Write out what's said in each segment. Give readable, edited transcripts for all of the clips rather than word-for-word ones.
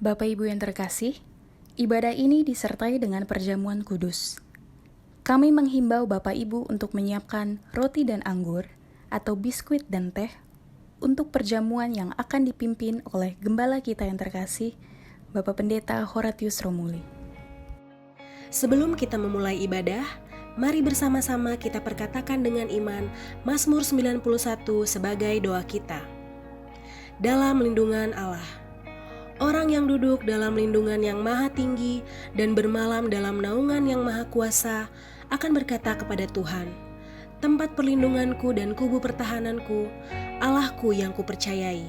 Bapak Ibu yang terkasih, ibadah ini disertai dengan perjamuan kudus. Kami menghimbau Bapak Ibu untuk menyiapkan roti dan anggur atau biskuit dan teh untuk perjamuan yang akan dipimpin oleh gembala kita yang terkasih, Bapak Pendeta Horatius Romuli. Sebelum kita memulai ibadah, mari bersama-sama kita perkatakan dengan iman Mazmur 91 sebagai doa kita. Dalam lindungan Allah. Orang yang duduk dalam lindungan yang maha tinggi dan bermalam dalam naungan yang maha kuasa akan berkata kepada Tuhan, tempat perlindunganku dan kubu pertahananku, Allahku yang kupercayai.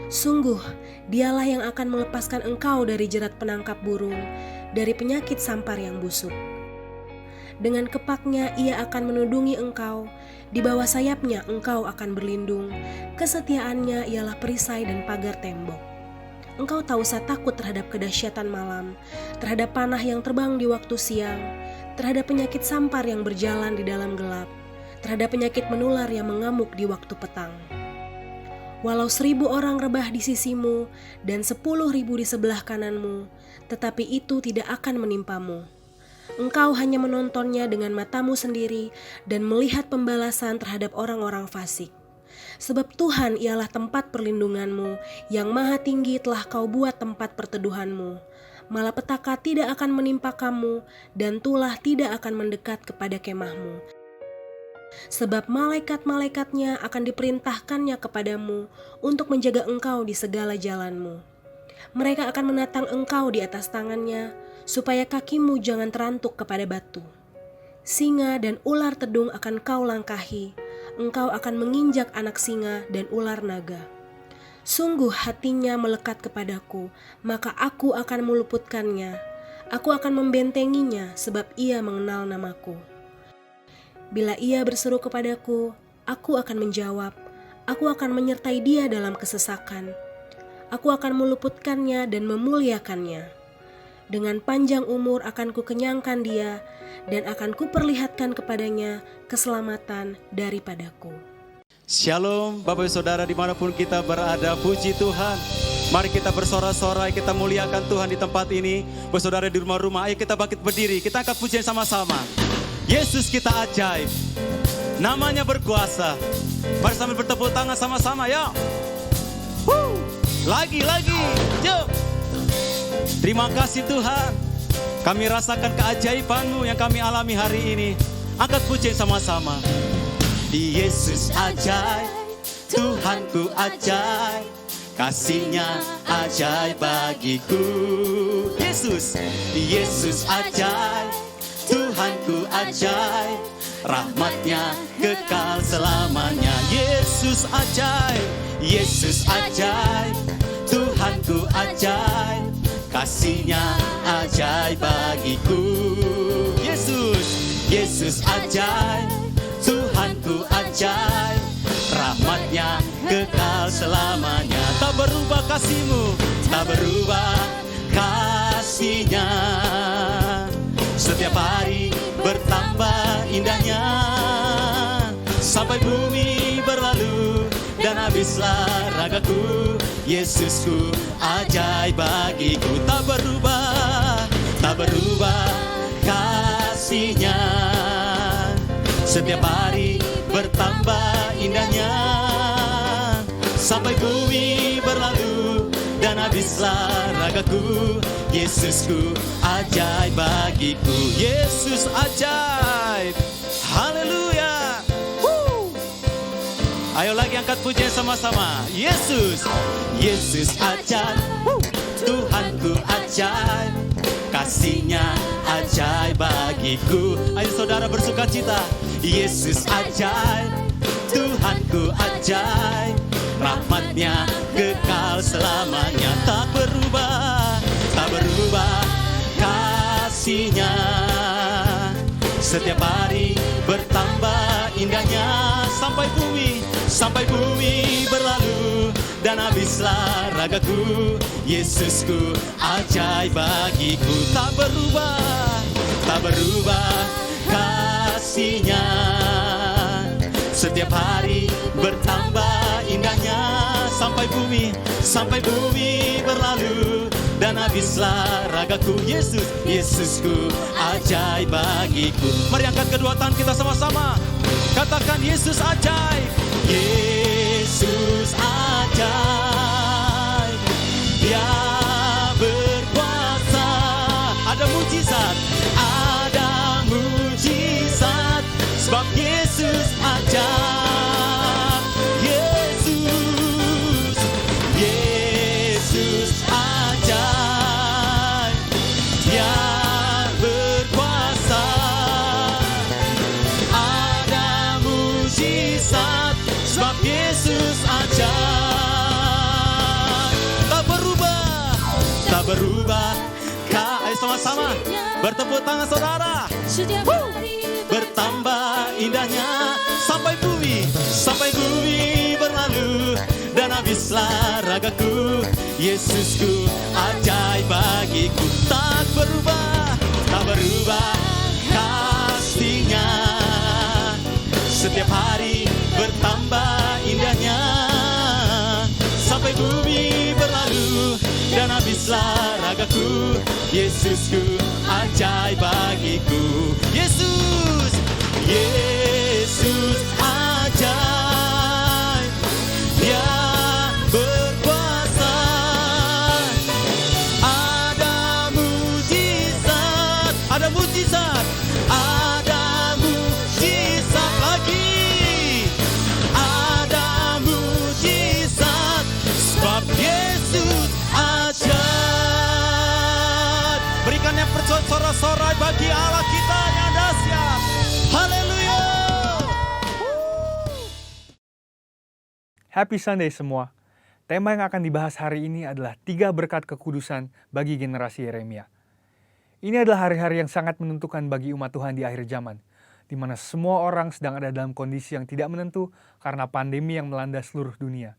Sungguh, dialah yang akan melepaskan engkau dari jerat penangkap burung, dari penyakit sampar yang busuk. Dengan kepaknya ia akan menudungi engkau, di bawah sayapnya engkau akan berlindung, kesetiaannya ialah perisai dan pagar tembok. Engkau tak usah takut terhadap kedahsyatan malam, terhadap panah yang terbang di waktu siang, terhadap penyakit sampar yang berjalan di dalam gelap, terhadap penyakit menular yang mengamuk di waktu petang. Walau 1.000 orang rebah di sisimu dan 10.000 di sebelah kananmu, tetapi itu tidak akan menimpamu. Engkau hanya menontonnya dengan matamu sendiri dan melihat pembalasan terhadap orang-orang fasik. Sebab Tuhan ialah tempat perlindunganmu, yang maha tinggi telah kau buat tempat perteduhanmu. Malapetaka tidak akan menimpa kamu, dan tulah tidak akan mendekat kepada kemahmu. Sebab malaikat-malaikatnya akan diperintahkannya kepadamu untuk menjaga engkau di segala jalanmu. Mereka akan menatang engkau di atas tangannya, supaya kakimu jangan terantuk kepada batu. Singa dan ular tedung akan kau langkahi, engkau akan menginjak anak singa dan ular naga. Sungguh hatinya melekat kepadaku, maka aku akan meluputkannya. Aku akan membentenginya sebab ia mengenal namaku. Bila ia berseru kepadaku, aku akan menjawab. Aku akan menyertai dia dalam kesesakan. Aku akan meluputkannya dan memuliakannya. Dengan panjang umur akan kukenyangkan dia, dan akan kuperlihatkan kepadanya keselamatan daripadaku. Shalom Bapak Ibu Saudara dimanapun kita berada, puji Tuhan. Mari kita bersorak-sorai, kita muliakan Tuhan di tempat ini. Bersaudara di rumah-rumah, ayo kita bangkit berdiri, kita angkat pujian sama-sama. Yesus kita ajaib, namanya berkuasa. Mari sambil bertepuk tangan sama-sama, yuk. Lagi, yuk. Terima kasih Tuhan, kami rasakan keajaiban-Mu yang kami alami hari ini. Angkat pujian sama-sama. Yesus ajaib, Tuhanku ajaib, kasih-Nya ajaib bagiku. Yesus ajaib, Tuhanku ajaib, rahmat-Nya kekal selamanya. Yesus ajaib, Tuhanku ajaib, kasih-Nya ajaib bagiku. Yesus ajaib, Tuhanku ajaib, rahmat-Nya kekal selamanya. Tak berubah kasih-Mu, tak berubah kasih-Nya. Setiap hari bertambah indahnya, sampai bumi berlalu dan habislah ragaku. Yesusku ajaib bagiku, tak berubah kasih-Nya. Setiap hari bertambah indahnya, sampai bumi berlalu dan habislah ragaku. Yesusku ajaib bagiku. Yesus ajaib, haleluya. Ayo lagi angkat pujian sama-sama. Yesus ajaib, Tuhanku ajaib, kasih-Nya ajaib bagiku. Ayo saudara bersuka cita. Yesus ajaib, Tuhanku ajaib, rahmat-Nya kekal selamanya. Tak berubah kasih-Nya. Setiap hari bertambah indahnya, sampai bumi berlalu dan habislah ragaku. Yesusku ajaib bagiku, tak berubah kasih-Nya. Setiap hari bertambah indahnya, sampai bumi berlalu dan dan habislah ragaku. Yesus, Yesusku, ajaib bagiku. Mari angkat kedua tangan kita sama-sama. Katakan Yesus ajaib. Yesus ajaib. Dia berkuasa. Ada mujizat, ada mujizat, sebab Yesus ajaib. Yesus, Yesus ajaib. Dia berkuasa. Ada mujizat, sebab Yesus ajaib. Tak berubah, tak berubah. Ayo sama-sama bertepuk tangan saudara. Bertambah indahnya sampai bumi berlalu dan habislah ragaku. Yesusku ajaib bagiku. Tak berubah kasihnya. Setiap hari bertambah indahnya sampai bumi berlalu dan habislah ragaku. Yesusku ajaib bagiku. Yesus, Yesus ajaib. Dia berkuasa. Ada mujizat, ada mujizat, ada mujizat lagi. Ada mujizat, sebab Yesus ajaib. Berikan yang bersorak-sorai bagi Allah kita yang dahsyat. Haleluya. Happy Sunday semua. Tema yang akan dibahas hari ini adalah 3 berkat kekudusan bagi generasi Yeremia. Ini adalah hari-hari yang sangat menentukan bagi umat Tuhan di akhir zaman, di mana semua orang sedang ada dalam kondisi yang tidak menentu karena pandemi yang melanda seluruh dunia.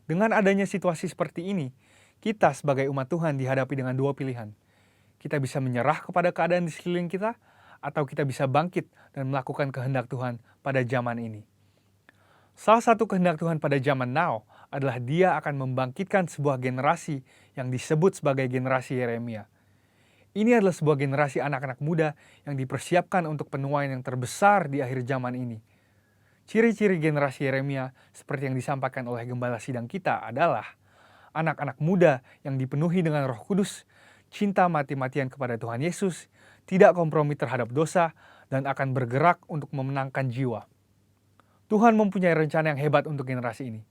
Dengan adanya situasi seperti ini, kita sebagai umat Tuhan dihadapi dengan 2 pilihan. Kita bisa menyerah kepada keadaan di sekeliling kita, atau kita bisa bangkit dan melakukan kehendak Tuhan pada zaman ini. Salah satu kehendak Tuhan pada zaman now adalah Dia akan membangkitkan sebuah generasi yang disebut sebagai generasi Yeremia. Ini adalah sebuah generasi anak-anak muda yang dipersiapkan untuk penuaian yang terbesar di akhir zaman ini. Ciri-ciri generasi Yeremia seperti yang disampaikan oleh gembala sidang kita adalah anak-anak muda yang dipenuhi dengan Roh Kudus, cinta mati-matian kepada Tuhan Yesus, tidak kompromi terhadap dosa, dan akan bergerak untuk memenangkan jiwa. Tuhan mempunyai rencana yang hebat untuk generasi ini.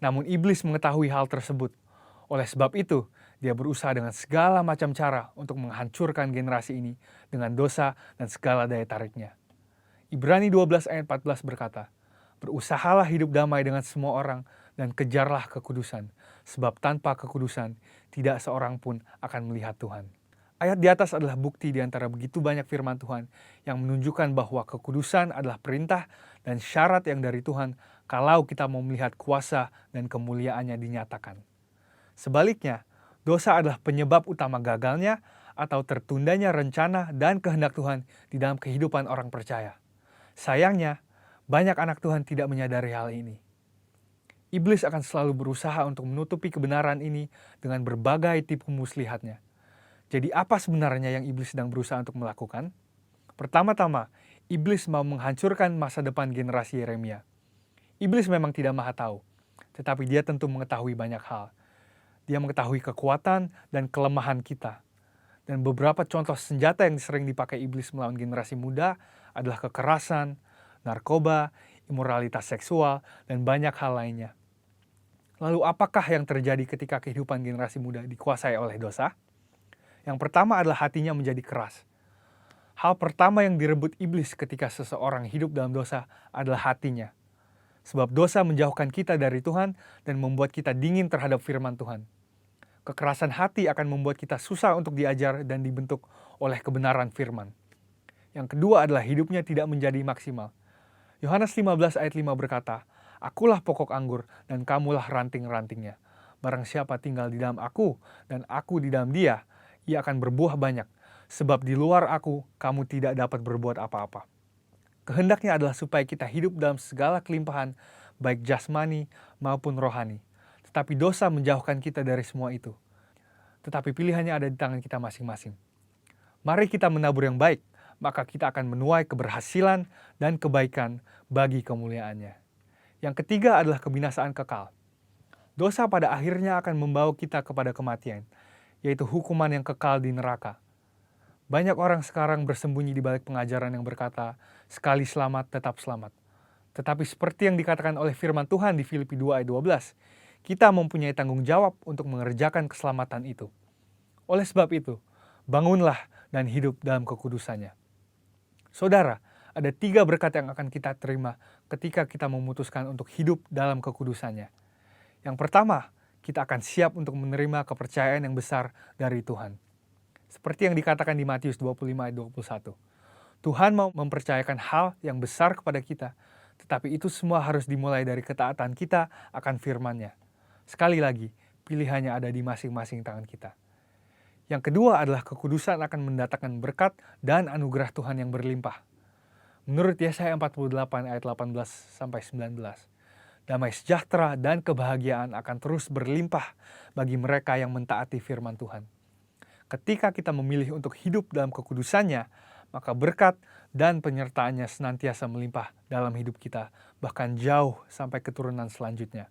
Namun iblis mengetahui hal tersebut. Oleh sebab itu, dia berusaha dengan segala macam cara untuk menghancurkan generasi ini dengan dosa dan segala daya tariknya. Ibrani 12 ayat 14 berkata, "Berusahalah hidup damai dengan semua orang dan kejarlah kekudusan, sebab tanpa kekudusan tidak seorang pun akan melihat Tuhan." Ayat di atas adalah bukti di antara begitu banyak firman Tuhan yang menunjukkan bahwa kekudusan adalah perintah dan syarat yang dari Tuhan kalau kita mau melihat kuasa dan kemuliaannya dinyatakan. Sebaliknya, dosa adalah penyebab utama gagalnya atau tertundanya rencana dan kehendak Tuhan di dalam kehidupan orang percaya. Sayangnya, banyak anak Tuhan tidak menyadari hal ini. Iblis akan selalu berusaha untuk menutupi kebenaran ini dengan berbagai tipu muslihatnya. Jadi apa sebenarnya yang iblis sedang berusaha untuk melakukan? Pertama-tama, iblis mau menghancurkan masa depan generasi Yeremia. Iblis memang tidak maha tahu, tetapi dia tentu mengetahui banyak hal. Dia mengetahui kekuatan dan kelemahan kita. Dan beberapa contoh senjata yang sering dipakai iblis melawan generasi muda adalah kekerasan, narkoba, imoralitas seksual, dan banyak hal lainnya. Lalu apakah yang terjadi ketika kehidupan generasi muda dikuasai oleh dosa? Yang pertama adalah hatinya menjadi keras. Hal pertama yang direbut iblis ketika seseorang hidup dalam dosa adalah hatinya. Sebab dosa menjauhkan kita dari Tuhan dan membuat kita dingin terhadap firman Tuhan. Kekerasan hati akan membuat kita susah untuk diajar dan dibentuk oleh kebenaran firman. Yang kedua adalah hidupnya tidak menjadi maksimal. Yohanes 15 ayat 5 berkata, "Akulah pokok anggur dan kamulah ranting-rantingnya. Barang siapa tinggal di dalam aku dan aku di dalam dia, ia akan berbuah banyak, sebab di luar aku kamu tidak dapat berbuat apa-apa." Kehendaknya adalah supaya kita hidup dalam segala kelimpahan, baik jasmani maupun rohani. Tetapi dosa menjauhkan kita dari semua itu. tetapi pilihannya ada di tangan kita masing-masing. Mari kita menabur yang baik, maka kita akan menuai keberhasilan dan kebaikan bagi kemuliaannya. Yang ketiga adalah kebinasaan kekal. Dosa pada akhirnya akan membawa kita kepada kematian, yaitu hukuman yang kekal di neraka. Banyak orang sekarang bersembunyi di balik pengajaran yang berkata, sekali selamat tetap selamat. Tetapi seperti yang dikatakan oleh firman Tuhan di Filipi 2 ayat 12, kita mempunyai tanggung jawab untuk mengerjakan keselamatan itu. Oleh sebab itu, bangunlah dan hidup dalam kekudusannya. Saudara, ada 3 berkat yang akan kita terima ketika kita memutuskan untuk hidup dalam kekudusannya. Yang pertama, kita akan siap untuk menerima kepercayaan yang besar dari Tuhan. Seperti yang dikatakan di Matius 25 ayat 21. Tuhan mau mempercayakan hal yang besar kepada kita, tetapi itu semua harus dimulai dari ketaatan kita akan firman-Nya. Sekali lagi, pilihannya ada di masing-masing tangan kita. Yang kedua adalah kekudusan akan mendatangkan berkat dan anugerah Tuhan yang berlimpah. Menurut Yesaya 48 ayat 18-19, damai sejahtera dan kebahagiaan akan terus berlimpah bagi mereka yang mentaati firman Tuhan. Ketika kita memilih untuk hidup dalam kekudusannya, maka berkat dan penyertaannya senantiasa melimpah dalam hidup kita, bahkan jauh sampai keturunan selanjutnya.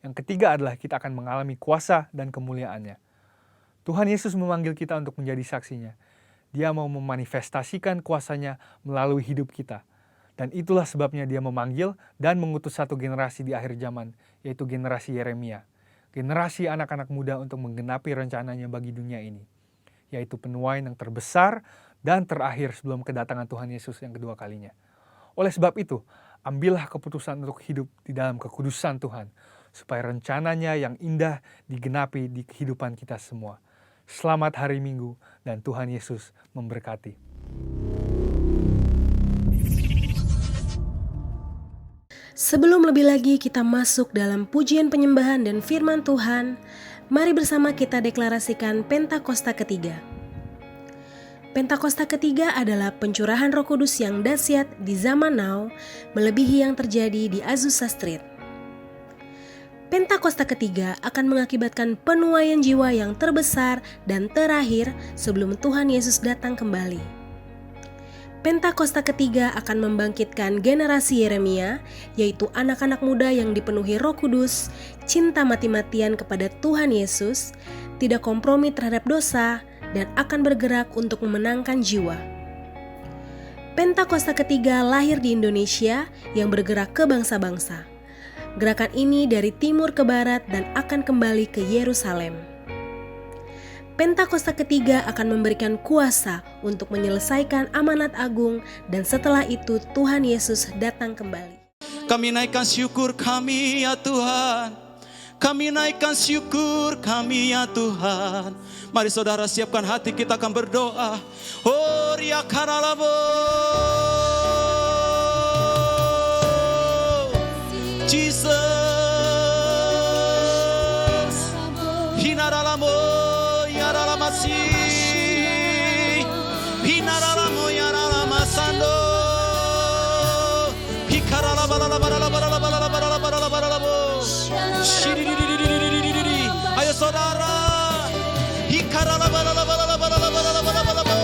Yang ketiga adalah kita akan mengalami kuasa dan kemuliaannya. Tuhan Yesus memanggil kita untuk menjadi saksinya. Dia mau memanifestasikan kuasanya melalui hidup kita. Dan itulah sebabnya dia memanggil dan mengutus satu generasi di akhir zaman, yaitu generasi Yeremia. Generasi anak-anak muda untuk menggenapi rencananya bagi dunia ini, yaitu penuaian yang terbesar dan terakhir sebelum kedatangan Tuhan Yesus yang kedua kalinya. Oleh sebab itu, ambillah keputusan untuk hidup di dalam kekudusan Tuhan, supaya rencananya yang indah digenapi di kehidupan kita semua. Selamat hari Minggu dan Tuhan Yesus memberkati. Sebelum lebih lagi kita masuk dalam pujian penyembahan dan firman Tuhan, mari bersama kita deklarasikan Pentakosta ketiga. Pentakosta ketiga adalah pencurahan Roh Kudus yang dahsyat di zaman now, melebihi yang terjadi di Azusa Street. Pentakosta ketiga akan mengakibatkan penuaian jiwa yang terbesar dan terakhir sebelum Tuhan Yesus datang kembali. Pentakosta ketiga akan membangkitkan generasi Yeremia, yaitu anak-anak muda yang dipenuhi Roh Kudus, cinta mati-matian kepada Tuhan Yesus, tidak kompromi terhadap dosa, dan akan bergerak untuk memenangkan jiwa. Pentakosta ketiga lahir di Indonesia yang bergerak ke bangsa-bangsa. Gerakan ini dari timur ke barat dan akan kembali ke Yerusalem. Pentakosta ketiga akan memberikan kuasa untuk menyelesaikan amanat agung dan setelah itu Tuhan Yesus datang kembali. Kami naikkan syukur kami ya Tuhan. Kami naikkan syukur kami ya Tuhan. Mari saudara siapkan hati, kita akan berdoa. Oh ria karalabo. Jesus. Hinaralamo. Hinaralamo yaralamasando. Hikaralabalalabalalabalalabalalabalalabalalabalalabalabo. Shiriririririririririri. Ayo saudara. Hikaralabalalabalalabalalabalalabalalabalabo.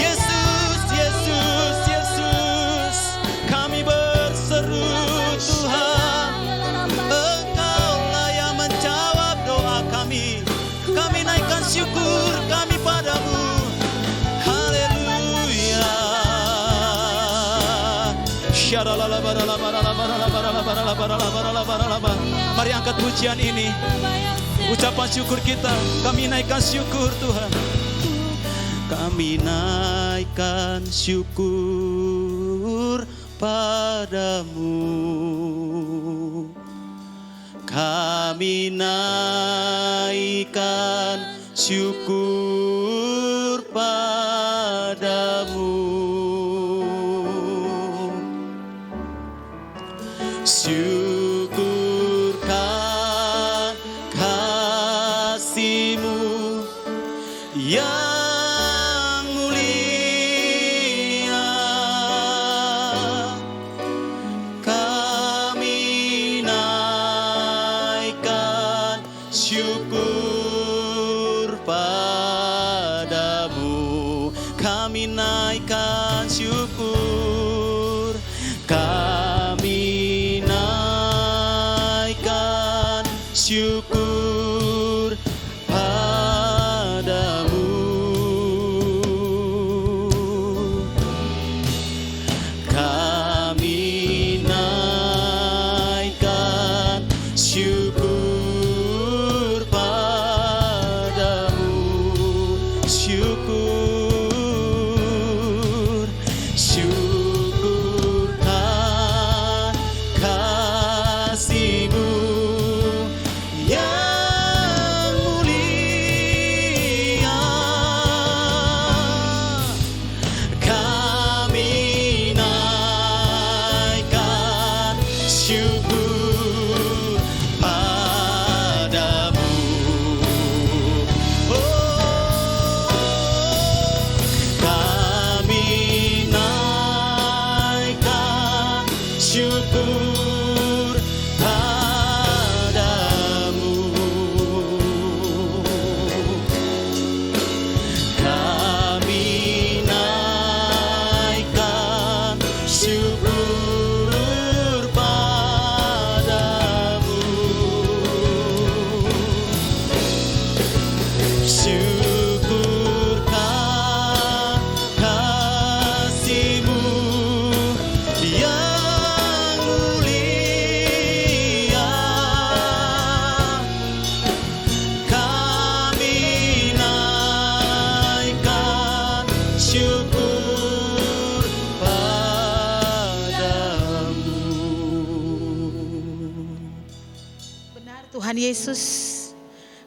Yesus, Yesus, Yesus. Kami berseru Tuhan. Engkaulah yang menjawab doa kami. Kami naikkan syukur kami padamu. Haleluya. Mari angkat pujian ini. Ucapan syukur kita. Kami naikkan syukur Tuhan. Kami naikkan syukur padamu. Kami naikkan syukur padamu. Syukurkan kasih-Mu yang mulia. Kami naikkan syukur Tuhan Yesus,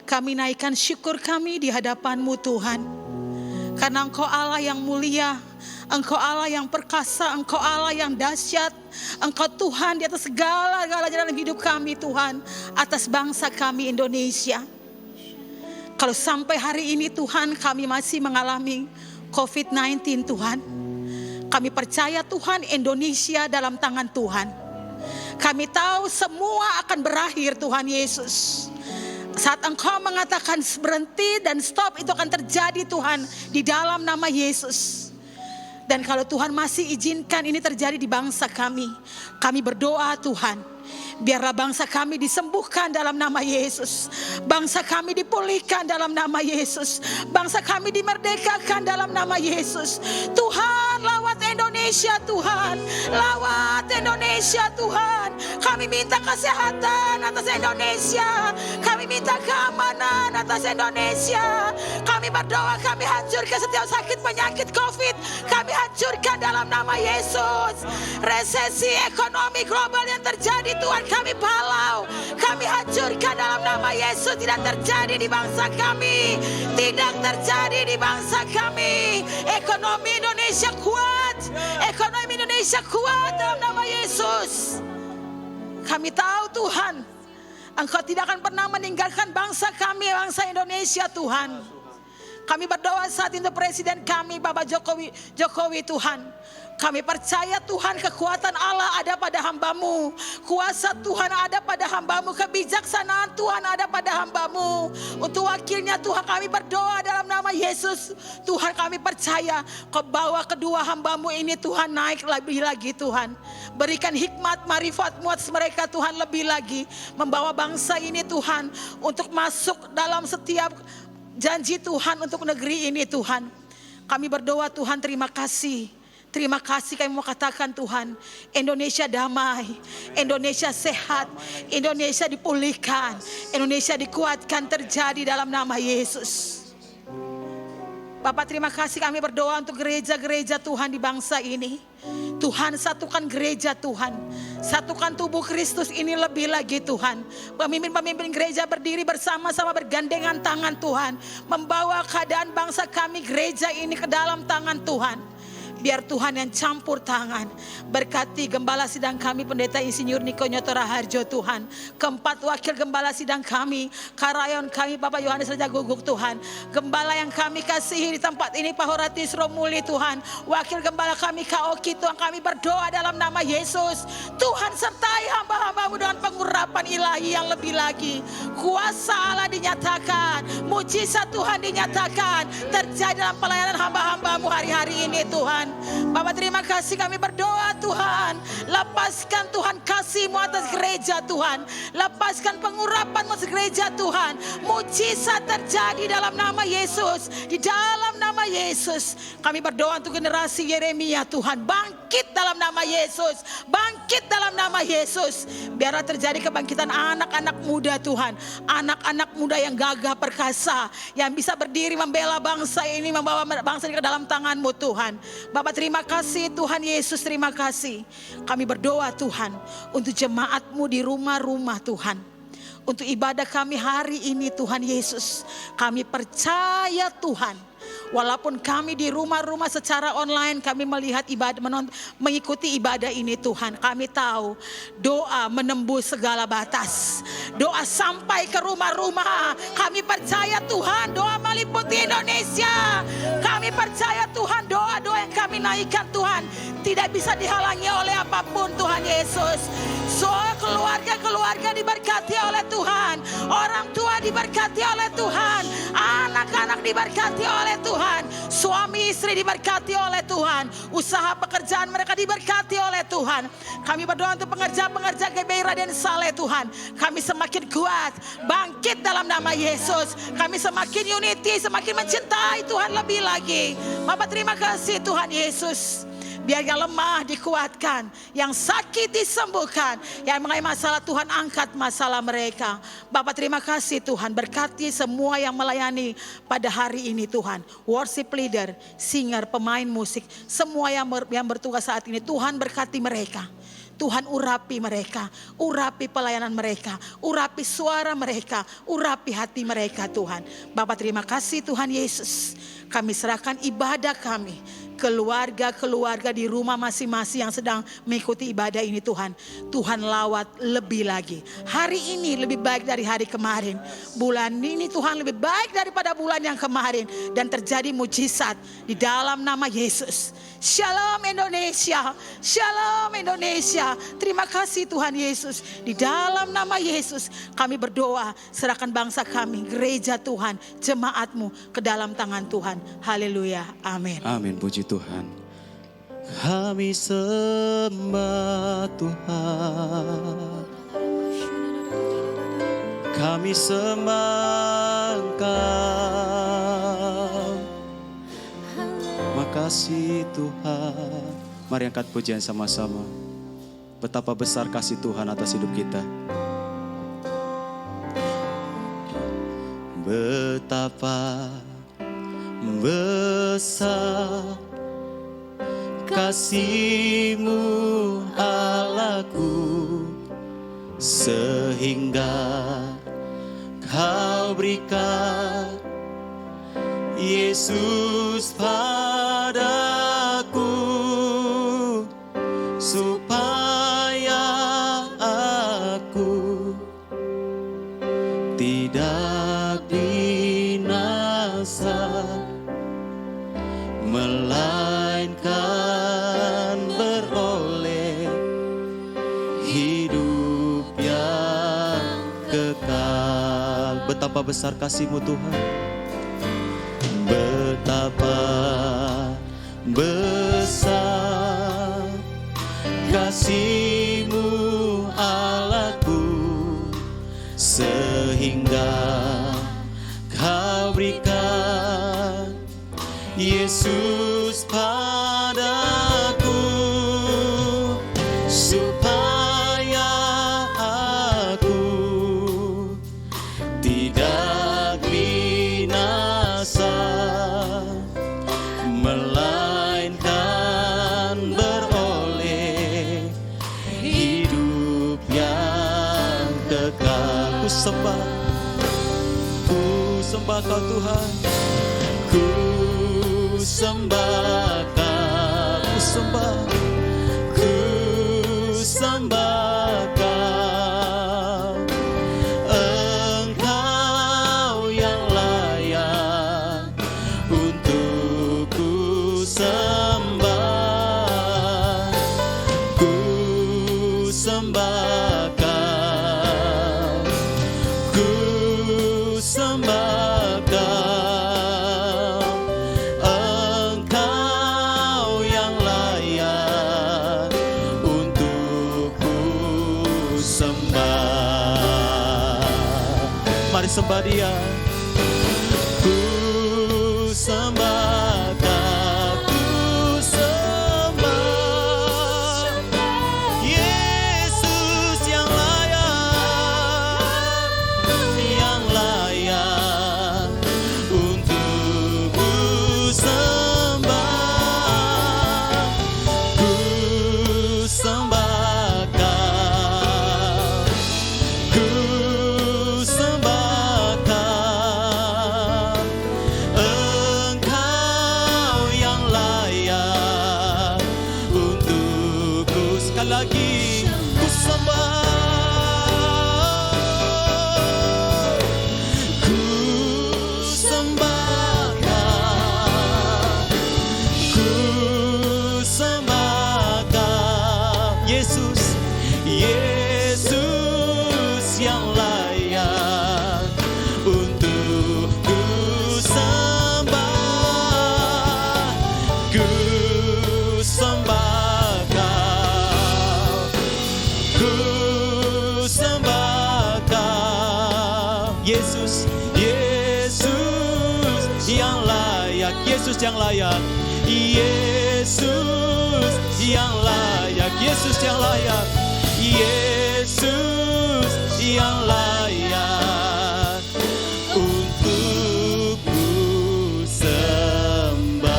kami naikkan syukur kami di hadapan-Mu Tuhan. Karena Engkau Allah yang mulia, Engkau Allah yang perkasa, Engkau Allah yang dahsyat. Engkau Tuhan di atas segala-galanya dalam hidup kami Tuhan. Atas bangsa kami Indonesia. Kalau sampai hari ini Tuhan kami masih mengalami COVID-19 Tuhan. Kami percaya Tuhan Indonesia dalam tangan Tuhan. Kami tahu semua akan berakhir Tuhan Yesus. Saat Engkau mengatakan berhenti dan stop, itu akan terjadi Tuhan di dalam nama Yesus. Dan kalau Tuhan masih izinkan ini terjadi di bangsa kami berdoa Tuhan, biarlah bangsa kami disembuhkan dalam nama Yesus. Bangsa kami dipulihkan dalam nama Yesus. Bangsa kami dimerdekakan dalam nama Yesus. Tuhan, lawat Indonesia Tuhan. Lawat Indonesia Tuhan. Kami minta kesehatan atas Indonesia. Kami minta keamanan atas Indonesia. Kami berdoa, kami hancurkan setiap sakit penyakit COVID. Kami hancurkan dalam nama Yesus. Resesi ekonomi global yang terjadi Tuhan, kami balau, kami hancurkan dalam nama Yesus. Tidak terjadi di bangsa kami, tidak terjadi di bangsa kami. Ekonomi Indonesia kuat, ekonomi Indonesia kuat dalam nama Yesus. Kami tahu Tuhan, Engkau tidak akan pernah meninggalkan bangsa kami, bangsa Indonesia Tuhan. Kami berdoa saat itu Presiden kami Bapak Jokowi Tuhan. Kami percaya Tuhan, kekuatan Allah ada pada hamba-Mu. Kuasa Tuhan ada pada hamba-Mu. Kebijaksanaan Tuhan ada pada hamba-Mu. Untuk wakilnya Tuhan kami berdoa dalam nama Yesus. Tuhan kami percaya Kau bawa kedua hamba-Mu ini Tuhan naik lebih lagi Tuhan. Berikan hikmat marifat-Mu atas mereka Tuhan lebih lagi. Membawa bangsa ini Tuhan untuk masuk dalam setiap janji Tuhan untuk negeri ini Tuhan. Kami berdoa Tuhan, terima kasih. Terima kasih kami mau katakan Tuhan, Indonesia damai, Indonesia sehat, Indonesia dipulihkan, Indonesia dikuatkan terjadi dalam nama Yesus. Bapak terima kasih, kami berdoa untuk gereja-gereja Tuhan di bangsa ini. Tuhan satukan gereja Tuhan, satukan tubuh Kristus ini lebih lagi Tuhan. Pemimpin-pemimpin gereja berdiri bersama-sama bergandengan tangan Tuhan, membawa keadaan bangsa kami gereja ini ke dalam tangan Tuhan. Biar Tuhan yang campur tangan. Berkati gembala sidang kami Pendeta Insinyur Niko Nyoto Raharjo Tuhan. Keempat wakil gembala sidang kami, Karayon kami Bapak Yohanes Raja Guguk Tuhan. Gembala yang kami kasihi di tempat ini Pak Horatis Romuli Tuhan. Wakil gembala kami Kak Oki Tuhan, kami berdoa dalam nama Yesus. Tuhan sertai hamba-hamba-Mu dengan pengurapan ilahi yang lebih lagi. Kuasa Allah dinyatakan, mujizat Tuhan dinyatakan terjadi dalam pelayanan hamba-hamba-Mu hari-hari ini Tuhan. Bapak terima kasih, kami berdoa Tuhan, lepaskan Tuhan kasih-Mu atas gereja Tuhan, lepaskan pengurapan-Mu atas gereja Tuhan. Mujizat terjadi dalam nama Yesus, di dalam nama Yesus. Kami berdoa untuk generasi Yeremia Tuhan, bangkit dalam nama Yesus, bangkit dalam nama Yesus. Biarlah terjadi kebangkitan anak-anak muda Tuhan, anak-anak muda yang gagah perkasa, yang bisa berdiri membela bangsa ini, membawa bangsa ini ke dalam tangan-Mu Tuhan. Bapak terima kasih Tuhan Yesus, terima kasih. Kami berdoa Tuhan untuk jemaat-Mu di rumah-rumah Tuhan. Untuk ibadah kami hari ini Tuhan Yesus, kami percaya Tuhan, walaupun kami di rumah-rumah secara online, kami melihat ibadah, mengikuti ibadah ini Tuhan. Kami tahu doa menembus segala batas. Doa sampai ke rumah-rumah. Kami percaya Tuhan, doa meliputi Indonesia. Kami percaya Tuhan, doa-doa yang kami naikkan Tuhan tidak bisa dihalangi oleh apapun Tuhan Yesus. Soal keluarga-keluarga diberkati oleh Tuhan, orang tua diberkati oleh Tuhan, anak-anak diberkati oleh Tuhan, suami istri diberkati oleh Tuhan, usaha pekerjaan mereka diberkati oleh Tuhan. Kami berdoa untuk pengerja-pengerja GBI Raden Saleh Tuhan, kami semakin kuat, bangkit dalam nama Yesus. Kami semakin unity, semakin mencintai Tuhan lebih lagi. Bapak terima kasih Tuhan Yesus. Biar yang lemah dikuatkan, yang sakit disembuhkan, yang mengalami masalah Tuhan angkat masalah mereka. Bapak terima kasih Tuhan, berkati semua yang melayani pada hari ini Tuhan. Worship leader, singer, pemain musik, semua yang bertugas saat ini Tuhan berkati mereka. Tuhan urapi mereka, urapi pelayanan mereka, urapi suara mereka, urapi hati mereka Tuhan. Bapa terima kasih Tuhan Yesus. Kami serahkan ibadah kami, keluarga-keluarga di rumah masing-masing yang sedang mengikuti ibadah ini Tuhan. Tuhan lawat lebih lagi. Hari ini lebih baik dari hari kemarin. Bulan ini Tuhan lebih baik daripada bulan yang kemarin. Dan terjadi mujizat di dalam nama Yesus. Shalom Indonesia, Shalom Indonesia. Terima kasih Tuhan Yesus. Di dalam nama Yesus kami berdoa, serahkan bangsa kami, gereja Tuhan, jemaat-Mu ke dalam tangan Tuhan. Haleluya, amin. Amin, puji Tuhan. Kami sembah Tuhan, kami sembah Engkau. Makasih Tuhan. Mari angkat pujian sama-sama. Betapa besar kasih Tuhan atas hidup kita. Betapa besar kasih-Mu Allahku, sehingga Kau berikan Yesus padaku, supaya aku tidak binasa, melainkan beroleh hidup yang kekal. Betapa besar kasih-Mu Tuhan, betapa besar kasih-Mu Allahku, sehingga Kau berikan Yesus padaku, supaya aku tidak binasa, melainkan beroleh hidup yang kekal. Ku sembah Kau Tuhan, ku sembah Kau, ku sembah, ku sembah Kau. Engkau yang layak untuk ku sembah, ku sembah Kau, ku sembah Kau. Engkau yang layak untuk ku sembah. Mari sembah Dia. Ku sembah Kau, ku sembah Yesus yang layak untuk ku sembah. Ku sembah Kau, ku sembah Kau. Engkau yang layak untuk ku, sekali lagi, ku sembah. Ku sembah Kau, ku sembah Kau. Yesus, Yesus yang layak untuk ku sembah. Ku sembah Kau, ku sembah Kau. Yesus, Yesus yang layak, Yesus yang layak, Yesus yang layak, Yesus yang layak, Yesus yang layak untuk ku sembah.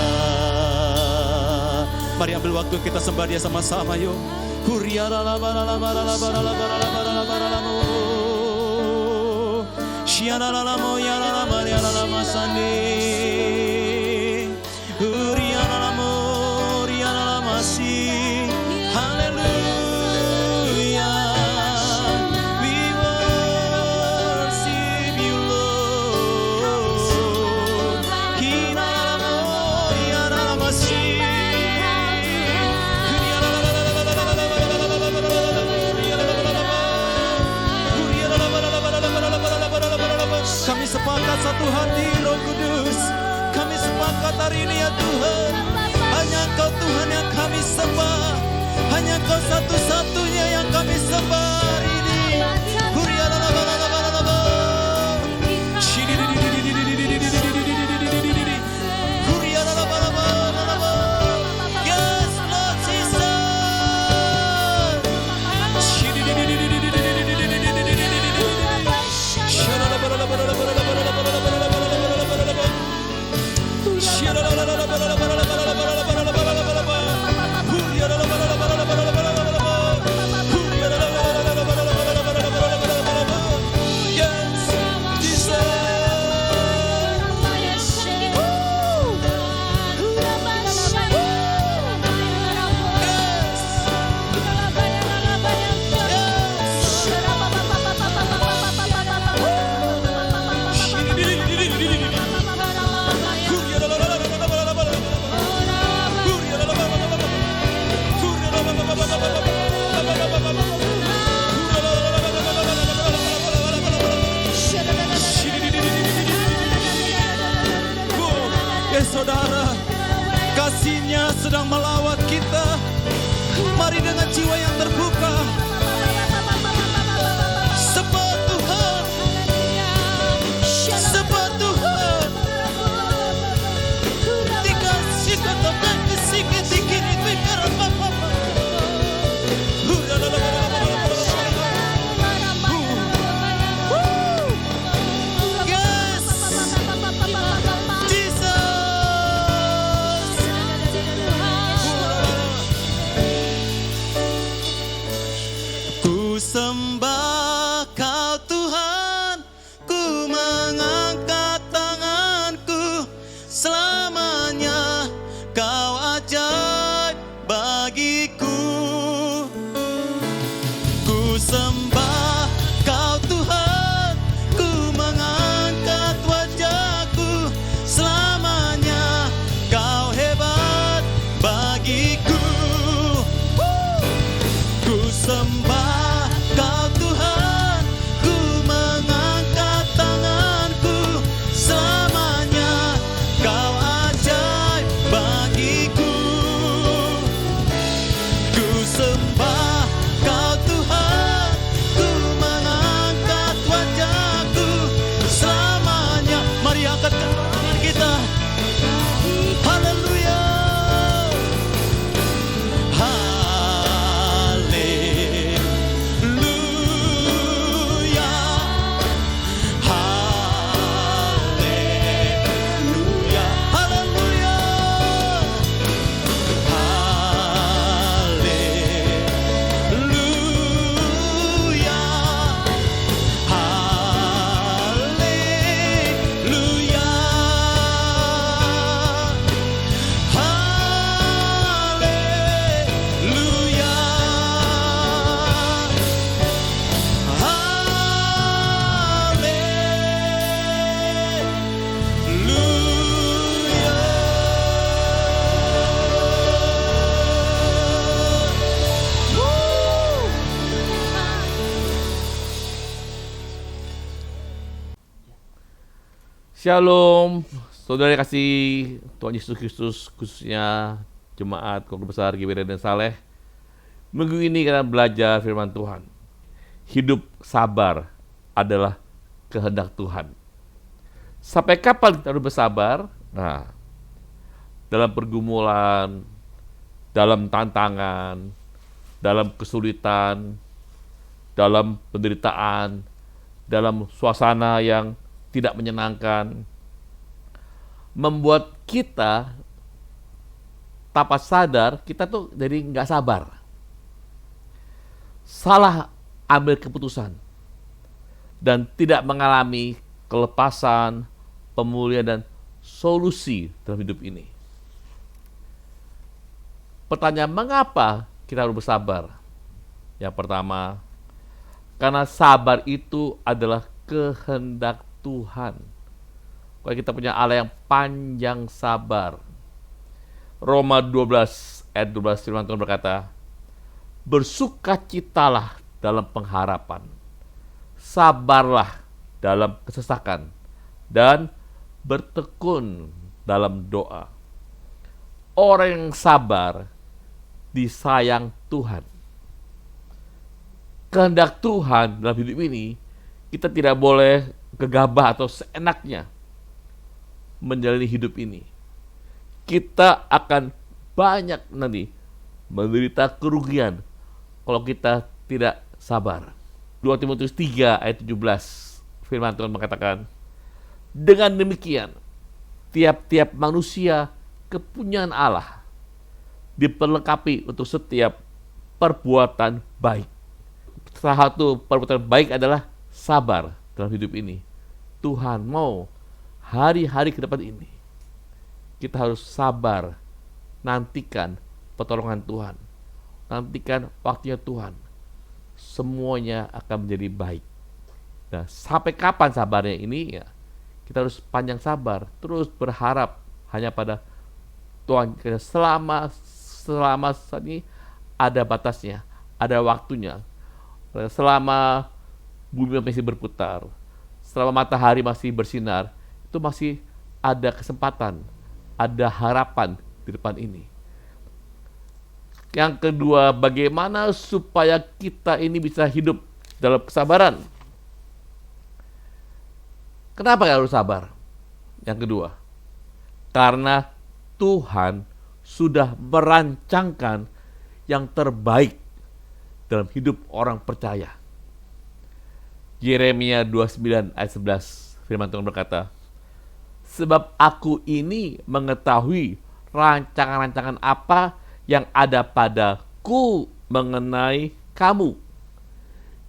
Mari ambil waktu kita sembah Dia sama-sama yuk. Hallelujah. We worship you, Lord. Kami sepakat satu hati, Roh Kudus. Kami sepakat hari ini ya Tuhan. Hanya Engkau Tuhan yang kami sembah. Hanya Engkau satu-satunya yang kami sembah hari ini. Yes, Lord Saudara, kasih-Nya sedang melawat kita. Mari dengan jiwa yang terbuka sembah Tuhan, sembah Tuhan. Dikasih katakan kesikit dikit pikir apa-apa. Sembah Kau Tuhan, ku mengangkat tanganku, selamanya Kau ajaib bagiku. Ku sembah Kau Tuhan, ku mengangkat wajahku, selamanya Kau hebat bagiku. Ku sembah Kau Tuhan, ku mengangkat tanganku, selamanya Kau ajaib bagiku. Ku sembah Kau Tuhan, ku mengangkat wajahku, selamanya. Mari angkat tangan kita. Haleluya. Shalom, saudara yang kasih Tuhan Yesus Kristus, khususnya jemaat Keluarga Besar GBI dan Saleh. Minggu ini kita belajar firman Tuhan. Hidup sabar adalah kehendak Tuhan. Sampai kapan kita harus bersabar? Nah, dalam pergumulan, dalam tantangan, dalam kesulitan, dalam penderitaan, dalam suasana yang tidak menyenangkan, membuat kita tanpa sadar kita tuh jadi nggak sabar. salah ambil keputusan, dan tidak mengalami kelepasan, pemulihan, dan solusi dalam hidup ini. Pertanyaan, mengapa kita harus bersabar? Yang pertama, karena sabar itu adalah kehendak Tuhan. Kalau kita punya Allah yang panjang sabar. Roma 12 ayat 12 firman Tuhan berkata, bersukacitalah dalam pengharapan, sabarlah dalam kesesakan, dan bertekun dalam doa. Orang yang sabar disayang Tuhan. Kehendak Tuhan dalam hidup ini, kita tidak boleh gegabah atau seenaknya menjalani hidup ini. Kita akan banyak nanti menderita kerugian kalau kita tidak sabar. 2 Timotius 3 ayat 17 firman Tuhan mengatakan, dengan demikian tiap-tiap manusia kepunyaan Allah diperlengkapi untuk setiap perbuatan baik. Salah satu perbuatan baik adalah sabar dalam hidup ini. Tuhan mau hari-hari ke depan ini kita harus sabar, nantikan pertolongan Tuhan, nantikan waktunya Tuhan. Semuanya akan menjadi baik. Nah, sampai kapan sabarnya ini? Ya, kita harus panjang sabar, terus berharap hanya pada Tuhan. Selama saat ini ada batasnya, ada waktunya. Selama bumi masih berputar, selama matahari masih bersinar, itu masih ada kesempatan, ada harapan di depan ini. Yang kedua, bagaimana supaya kita ini bisa hidup dalam kesabaran? Kenapa harus sabar? Yang kedua, karena Tuhan sudah merancangkan yang terbaik dalam hidup orang percaya. Yeremia 29 ayat 11 firman Tuhan berkata, sebab aku ini mengetahui rancangan-rancangan apa yang ada padaku mengenai kamu.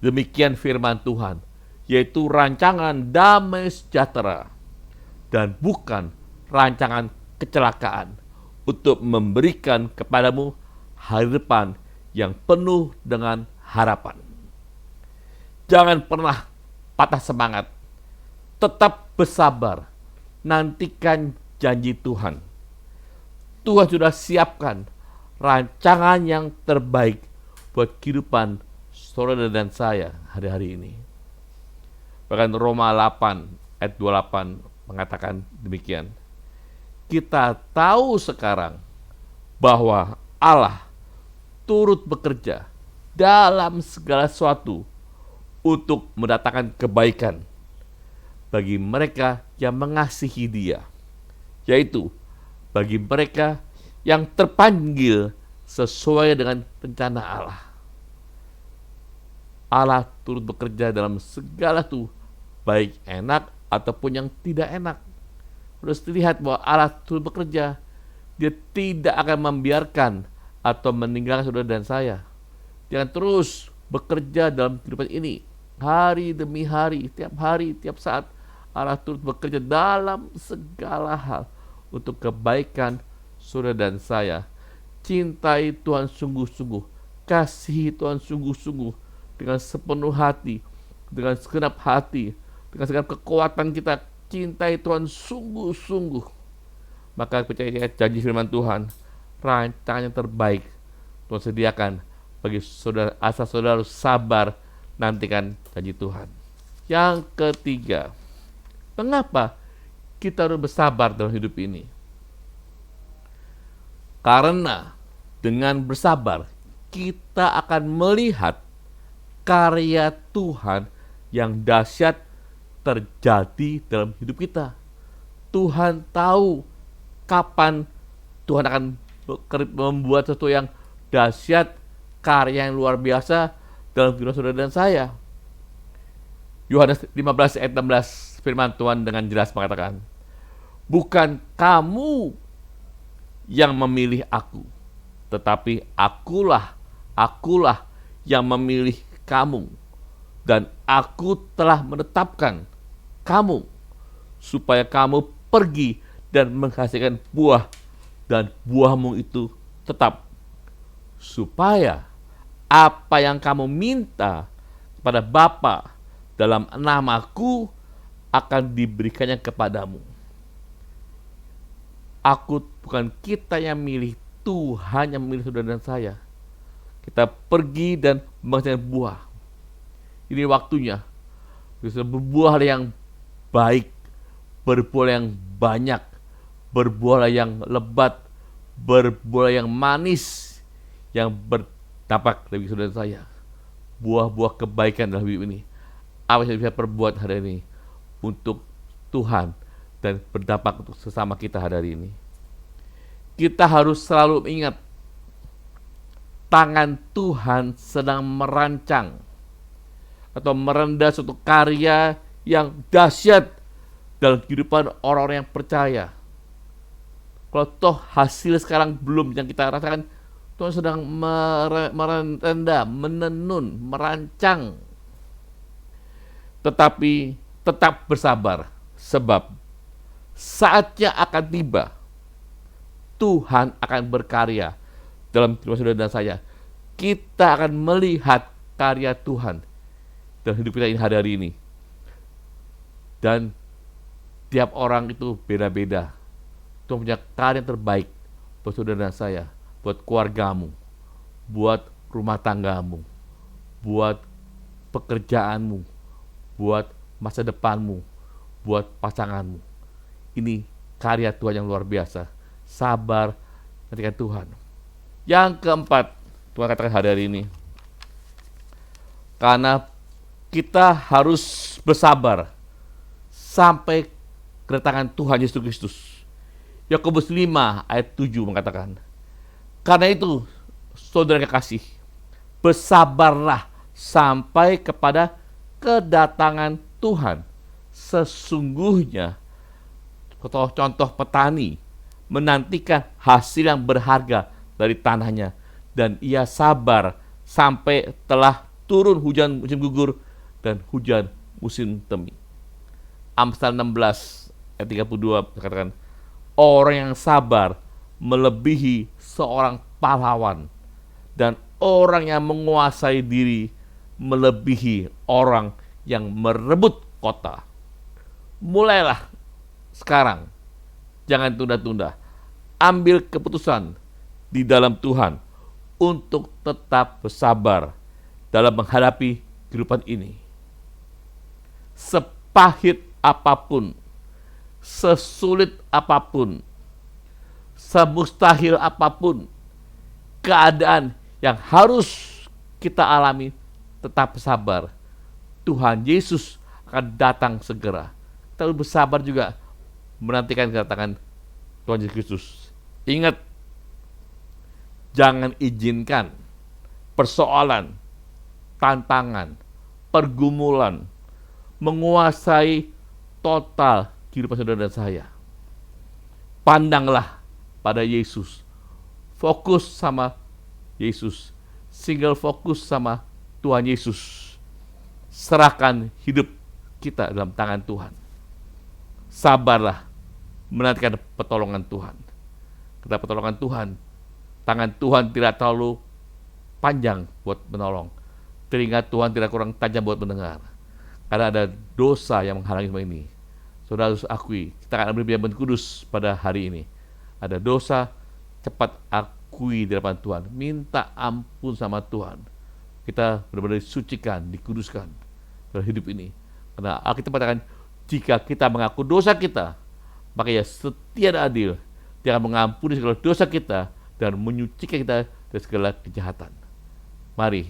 Demikian firman Tuhan, yaitu rancangan damai sejahtera dan bukan rancangan kecelakaan, untuk memberikan kepadamu hari depan yang penuh dengan harapan. Jangan pernah patah semangat, tetap bersabar, nantikan janji Tuhan. Tuhan sudah siapkan rancangan yang terbaik buat kehidupan saudara dan saya hari-hari ini. Bahkan Roma 8 ayat 28 mengatakan demikian. Kita tahu sekarang bahwa Allah turut bekerja dalam segala sesuatu untuk mendatangkan kebaikan bagi mereka yang mengasihi Dia, yaitu bagi mereka yang terpanggil sesuai dengan rencana Allah. Allah turut bekerja dalam segala itu, baik enak ataupun yang tidak enak. Harus dilihat bahwa Allah turut bekerja. Dia tidak akan membiarkan atau meninggalkan saudara dan saya. Dia akan terus bekerja dalam kehidupan ini, hari demi hari, tiap saat. Allah turut bekerja dalam segala hal untuk kebaikan saudara dan saya. Cintai Tuhan sungguh-sungguh, kasihi Tuhan sungguh-sungguh, dengan sepenuh hati, dengan segenap hati, dengan segenap kekuatan kita. Cintai Tuhan sungguh-sungguh. Maka percaya janji firman Tuhan, rancangan yang terbaik Tuhan sediakan bagi saudara, asal saudara sabar nantikan janji Tuhan. Yang ketiga, mengapa kita harus bersabar dalam hidup ini? Karena dengan bersabar kita akan melihat karya Tuhan yang dahsyat terjadi dalam hidup kita. Tuhan tahu kapan Tuhan akan membuat sesuatu yang dahsyat, karya yang luar biasa dalam kehidupan saudara dan saya. Yohanes 15 ayat 16 firman Tuhan dengan jelas mengatakan, bukan kamu yang memilih aku, tetapi akulah yang memilih kamu, dan aku telah menetapkan kamu supaya kamu pergi dan menghasilkan buah, dan buahmu itu tetap, supaya apa yang kamu minta kepada Bapa dalam namaku akan diberikannya kepadamu. Bukan kita yang milih, Tuhan yang memilih saudara dan saya. Kita pergi dan menghasilkan buah. Ini waktunya bisa berbuah yang baik, berbuah yang banyak, berbuah yang lebat, berbuah yang manis, yang berdampak bagi saudara saya. Buah-buah kebaikan dalam hidup ini. Apa yang bisa perbuat hari ini untuk Tuhan dan berdampak untuk sesama kita hari ini. Kita harus selalu ingat, tangan Tuhan sedang merancang atau merendah suatu karya yang dahsyat dalam kehidupan orang-orang yang percaya. Kalau toh hasil sekarang belum yang kita rasakan, Tuhan sedang merendah, menenun, merancang. Tetapi tetap bersabar, sebab saatnya akan tiba. Tuhan akan berkarya dalam kehidupan saudara dan saya. Kita akan melihat karya Tuhan dalam hidup kita ini hari ini. Dan tiap orang itu beda-beda. Tuhan punya karya yang terbaik buat saudara dan saya, buat keluargamu, buat rumah tanggamu, buat pekerjaanmu, buat masa depanmu, buat pasanganmu. Ini karya Tuhan yang luar biasa. Sabar nantikan Tuhan. Yang keempat, Tuhan katakan hari ini, karena kita harus bersabar sampai kedatangan Tuhan Yesus Kristus. Yakobus 5 ayat 7 mengatakan, karena itu saudara kekasih, bersabarlah sampai kepada kedatangan Tuhan. Sesungguhnya contoh petani menantikan hasil yang berharga dari tanahnya, dan ia sabar sampai telah turun hujan musim gugur dan hujan musim temi. Amsal 16 ayat 32 katakan, orang yang sabar melebihi seorang pahlawan, dan orang yang menguasai diri melebihi orang yang merebut kota. Mulailah sekarang, jangan tunda-tunda. Ambil keputusan di dalam Tuhan untuk tetap bersabar dalam menghadapi kehidupan ini. Sepahit apapun, sesulit apapun, semustahil apapun keadaan yang harus kita alami, tetap bersabar. Tuhan Yesus akan datang segera. Kita harus bersabar juga menantikan kedatangan Tuhan Yesus Kristus. Ingat, jangan izinkan persoalan, tantangan, pergumulan menguasai total kehidupan saudara dan saya. Pandanglah pada Yesus. Fokus sama Yesus. Single fokus sama Tuhan Yesus. Serahkan hidup kita dalam tangan Tuhan. Sabarlah menantikan pertolongan Tuhan. Kata pertolongan Tuhan, tangan Tuhan tidak terlalu panjang buat menolong. Telinga Tuhan tidak kurang tajam buat mendengar. Karena ada dosa yang menghalangi semua ini. Saudara harus akui, kita akan ambil firman kudus pada hari ini. Ada dosa, cepat akui di depan Tuhan. Minta ampun sama Tuhan. Kita benar-benar disucikan, dikuduskan dalam hidup ini. Karena Alkitab katakan, jika kita mengaku dosa kita, maka Ia setia dan adil. Dia akan mengampuni segala dosa kita dan menyucikan kita dari segala kejahatan. Mari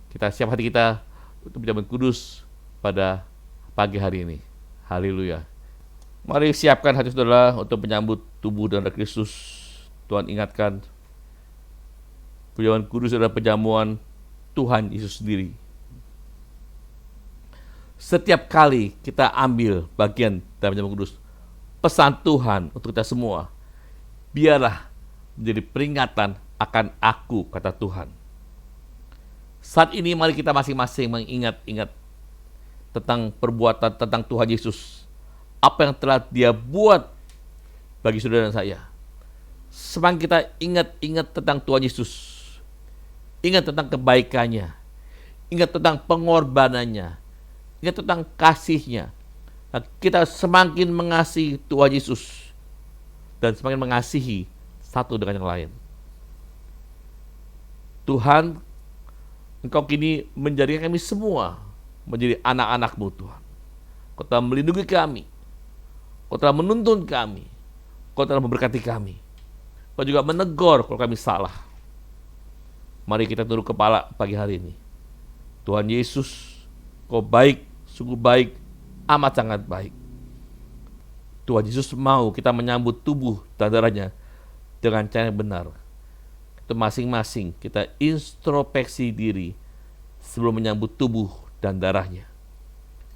kita siap hati kita untuk firman kudus pada pagi hari ini. Haleluya. Mari siapkan hati saudara untuk menyambut tubuh dan darah Kristus. Tuhan ingatkan, perjamuan kudus adalah perjamuan Tuhan Yesus sendiri. Setiap kali kita ambil bagian dalam perjamuan kudus, pesan Tuhan untuk kita semua, biarlah menjadi peringatan akan aku, kata Tuhan. Saat ini mari kita masing-masing mengingat-ingat tentang perbuatan tentang Tuhan Yesus. Apa yang telah Dia buat bagi saudara dan saya. Semakin kita ingat-ingat tentang Tuhan Yesus, ingat tentang kebaikannya, ingat tentang pengorbanannya, ingat tentang kasih-Nya, kita semakin mengasihi Tuhan Yesus dan semakin mengasihi satu dengan yang lain. Tuhan, Engkau kini menjadikan kami semua menjadi anak-anak-Mu, Tuhan. Kau telah melindungi kami, Kau telah menuntun kami, Kau telah memberkati kami. Kau juga menegur kalau kami salah. Mari kita tunduk kepala pagi hari ini. Tuhan Yesus, Kau baik, sungguh baik, amat sangat baik. Tuhan Yesus mau kita menyambut tubuh dan darahnya dengan cara yang benar. Itu masing-masing kita introspeksi diri sebelum menyambut tubuh dan darahnya.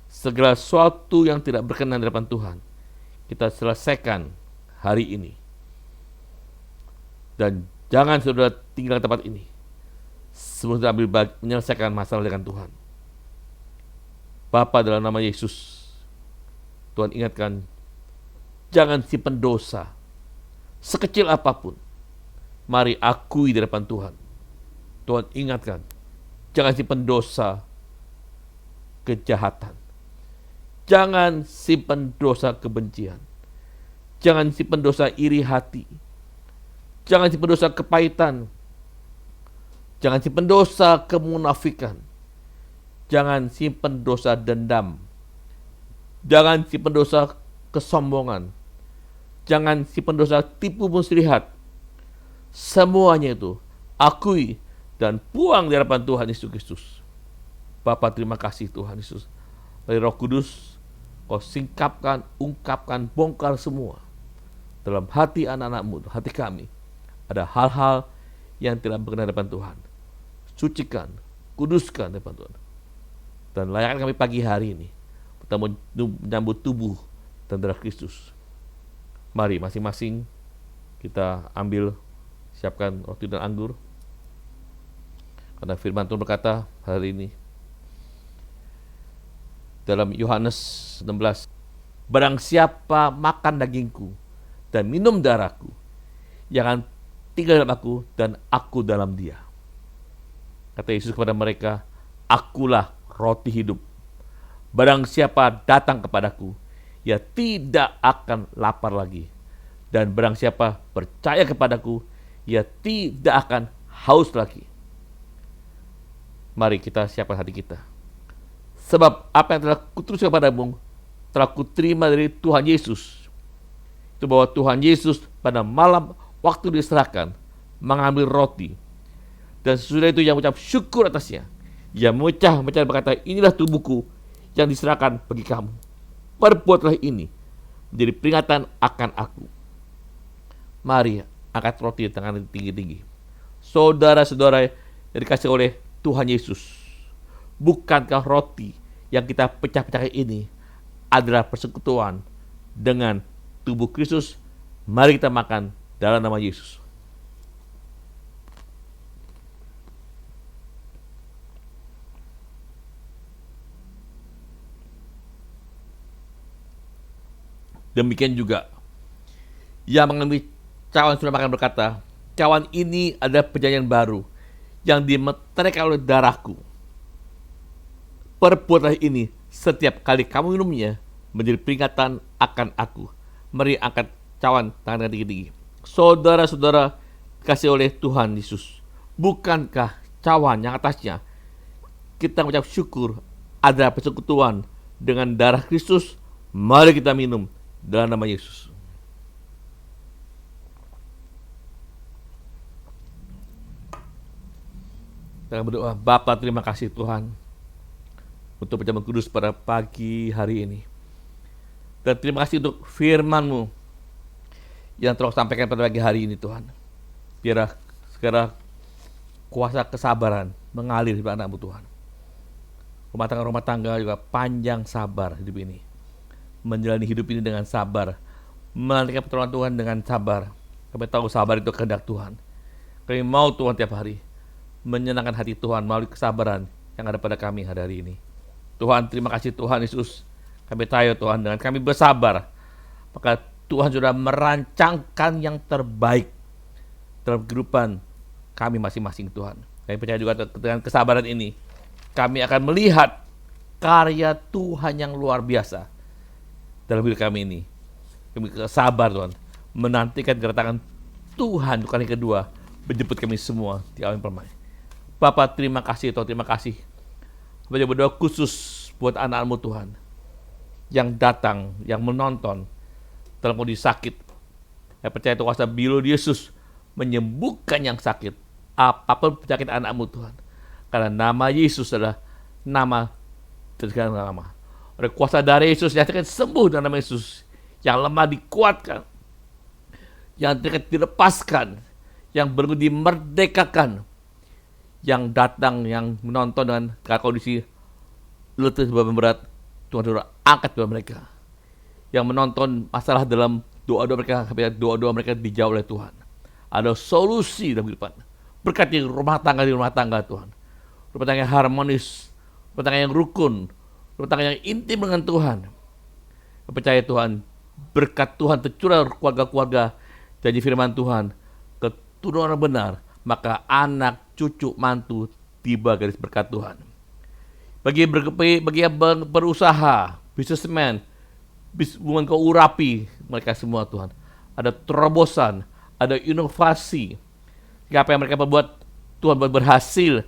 Segala sesuatu yang tidak berkenan di hadapan Tuhan, kita selesaikan hari ini. Dan jangan saudara tinggal di tempat ini sebelum kita menyelesaikan masalah dengan Tuhan. Bapa, dalam nama Yesus, Tuhan ingatkan, jangan simpan dosa sekecil apapun. Mari akui di hadapan Tuhan. Tuhan ingatkan, jangan simpan dosa kejahatan. Jangan simpan dosa kebencian. Jangan simpan dosa iri hati. Jangan simpan dosa kepahitan. Jangan simpan dosa kemunafikan. Jangan simpan dosa dendam. Jangan simpan dosa kesombongan. Jangan simpan dosa tipu muslihat. Semuanya itu akui dan buang di hadapan Tuhan Yesus Kristus. Bapa, terima kasih Tuhan Yesus. Dari Roh Kudus, Kau singkapkan, ungkapkan, bongkar semua dalam hati anak-anak-Mu, hati kami. Ada hal-hal yang tidak berkenan di hadapan Tuhan. Sucikan, kuduskan di hadapan Tuhan. Dan layakkan kami pagi hari ini kita menyambut tubuh dan darah Kristus. Mari masing-masing kita ambil, siapkan roti dan anggur. Karena firman Tuhan berkata hari ini dalam Yohanes 16, barang siapa makan dagingku dan minum darahku, yang akan tinggal dalam aku dan aku dalam dia. Kata Yesus kepada mereka, akulah roti hidup. Barang siapa datang kepadaku, ia tidak akan lapar lagi. Dan barang siapa percaya kepadaku, ia tidak akan haus lagi. Mari kita siapkan hati kita. Sebab apa yang telah kuteruskan kepadamu, telah kuterima dari Tuhan Yesus. Itu bahwa Tuhan Yesus pada malam waktu diserahkan, mengambil roti. Dan sesudah itu yang mengucap syukur atasnya. Ia memecah-mecah berkata, inilah tubuhku yang diserahkan bagi kamu. Perbuatlah ini menjadi peringatan akan aku. Mari angkat roti di tangan tinggi-tinggi. Saudara-saudara yang dikasih oleh Tuhan Yesus, bukankah roti yang kita pecah-pecahkan ini adalah persekutuan dengan tubuh Kristus? Mari kita makan dalam nama Yesus. Demikian juga yang mengambil cawan sudah makan berkata, cawan ini adalah perjanjian baru yang dimeteraikan oleh darahku. Perbuatlah ini setiap kali kamu minumnya menjadi peringatan akan aku. Mari angkat cawan tangan tinggi-tinggi. Saudara-saudara kasih oleh Tuhan Yesus, bukankah cawan yang atasnya kita mengucap syukur ada persekutuan dengan darah Kristus? Mari kita minum dalam nama Yesus. Kita berdoa. Bapa, terima kasih Tuhan untuk perjamuan kudus pada pagi hari ini. Dan terima kasih untuk firman-Mu yang telah sampaikan pada pagi hari ini Tuhan. Biarlah segera kuasa kesabaran mengalir di anak-Mu Tuhan. Rumah tangga juga panjang sabar hidup ini. Menjalani hidup ini dengan sabar. Menantikan pertolongan Tuhan dengan sabar. Kami tahu sabar itu kehendak Tuhan. Kami mau Tuhan tiap hari menyenangkan hati Tuhan melalui kesabaran yang ada pada kami hari ini. Tuhan, terima kasih Tuhan Yesus. Kami tahu Tuhan, dengan kami bersabar, maka Tuhan sudah merancangkan yang terbaik dalam kehidupan kami masing-masing Tuhan. Kami percaya juga dengan kesabaran ini, kami akan melihat karya Tuhan yang luar biasa dalam hidup kami ini. Kami sabar Tuhan, menantikan kedatangan Tuhan kali kedua, menjemput kami semua di alam permai. Bapak, terima kasih Tuhan, terima kasih. Bapak berdoa khusus buat anak-Mu Tuhan, yang datang, yang menonton dalam kondisi sakit. Saya percaya Tuhan kuasa bilu Yesus menyembuhkan yang sakit, apapun penyakit anak-Mu Tuhan. Karena nama Yesus adalah nama dari segala nama. Oleh kuasa darah Yesus nyatakan sembuh dengan nama Yesus. Yang lemah dikuatkan, yang terikat dilepaskan, yang berenggut dimerdekakan, yang datang, yang menonton dengan kondisi letih beban berat, Tuhan sudah angkat beban mereka. Yang menonton masalah dalam doa-doa mereka, doa-doa mereka dijawab oleh Tuhan. Ada solusi dalam kehidupan. Berkati rumah tangga di rumah tangga Tuhan. Rumah tangga yang harmonis, rumah tangga yang rukun, rumah tangga yang intim dengan Tuhan. Percaya Tuhan, berkat Tuhan tercurah keluarga-keluarga, janji firman Tuhan, keturunan benar, maka anak, cucu, mantu tiba garis berkat Tuhan. Bagi yang berusaha, businessman, hubungan kau urapi mereka semua Tuhan. Ada terobosan, ada inovasi. Apa yang mereka perbuat, Tuhan berhasil,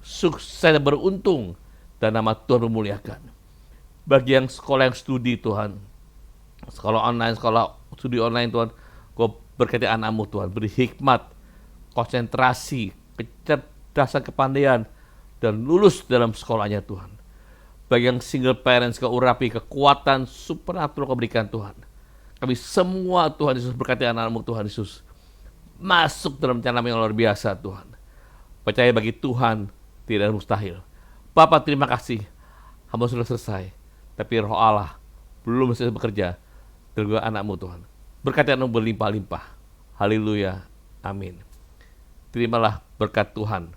sukses dan beruntung, dan nama Tuhan memuliakan. Bagi yang sekolah yang studi Tuhan, sekolah online, sekolah studi online Tuhan, Kau berkati anak-Mu Tuhan, beri hikmat, konsentrasi, kecerdasan, kepandaian, dan lulus dalam sekolahnya Tuhan. Bagi yang single parents, Kau urapi kekuatan supernatural Kau berikan Tuhan. Kami semua Tuhan Yesus berkati anak-Mu Tuhan Yesus, masuk dalam rencana yang luar biasa Tuhan. Percaya bagi Tuhan tidak mustahil. Bapa, terima kasih, hamba sudah selesai, tapi Roh Allah belum selesai bekerja dalam anak-Mu Tuhan. Berkati anak-Mu berlimpah-limpah. Haleluya, amin. Terimalah berkat Tuhan.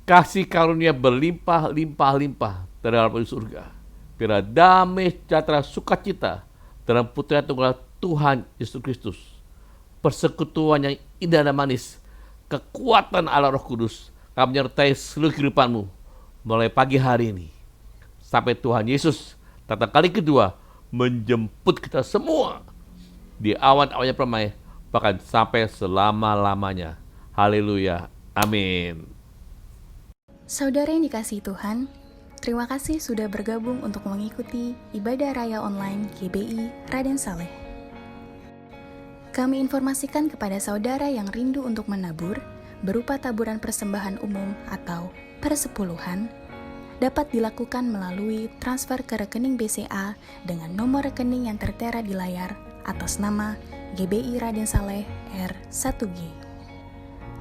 Kasih karunia berlimpah-limpah dari Allah di surga. Biar damai, sejahtera, sukacita dalam Putra Tunggal Tuhan Yesus Kristus. Persekutuan yang indah dan manis, kekuatan Allah Roh Kudus akan menyertai seluruh kehidupanmu mulai pagi hari ini sampai Tuhan Yesus datang kali kedua menjemput kita semua di awan-awannya permai, bahkan sampai selama-lamanya. Haleluya, amin. Saudara yang dikasihi Tuhan, terima kasih sudah bergabung untuk mengikuti ibadah raya online GBI Raden Saleh. Kami informasikan kepada saudara yang rindu untuk menabur berupa taburan persembahan umum atau persepuluhan dapat dilakukan melalui transfer ke rekening BCA dengan nomor rekening yang tertera di layar atas nama GBI Raden Saleh R1G.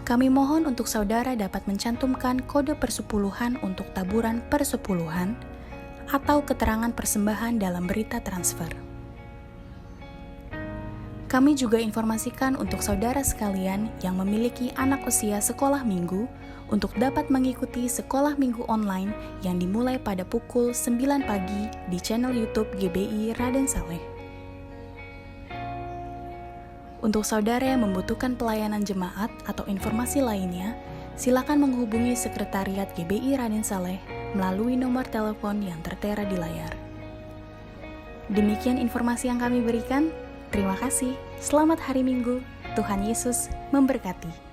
Kami mohon untuk saudara dapat mencantumkan kode persepuluhan untuk taburan persepuluhan atau keterangan persembahan dalam berita transfer. Kami juga informasikan untuk saudara sekalian yang memiliki anak usia sekolah minggu untuk dapat mengikuti sekolah minggu online yang dimulai pada pukul 9 pagi di channel YouTube GBI Raden Saleh. Untuk saudara yang membutuhkan pelayanan jemaat atau informasi lainnya, silakan menghubungi Sekretariat GBI Raden Saleh melalui nomor telepon yang tertera di layar. Demikian informasi yang kami berikan. Terima kasih. Selamat hari Minggu. Tuhan Yesus memberkati.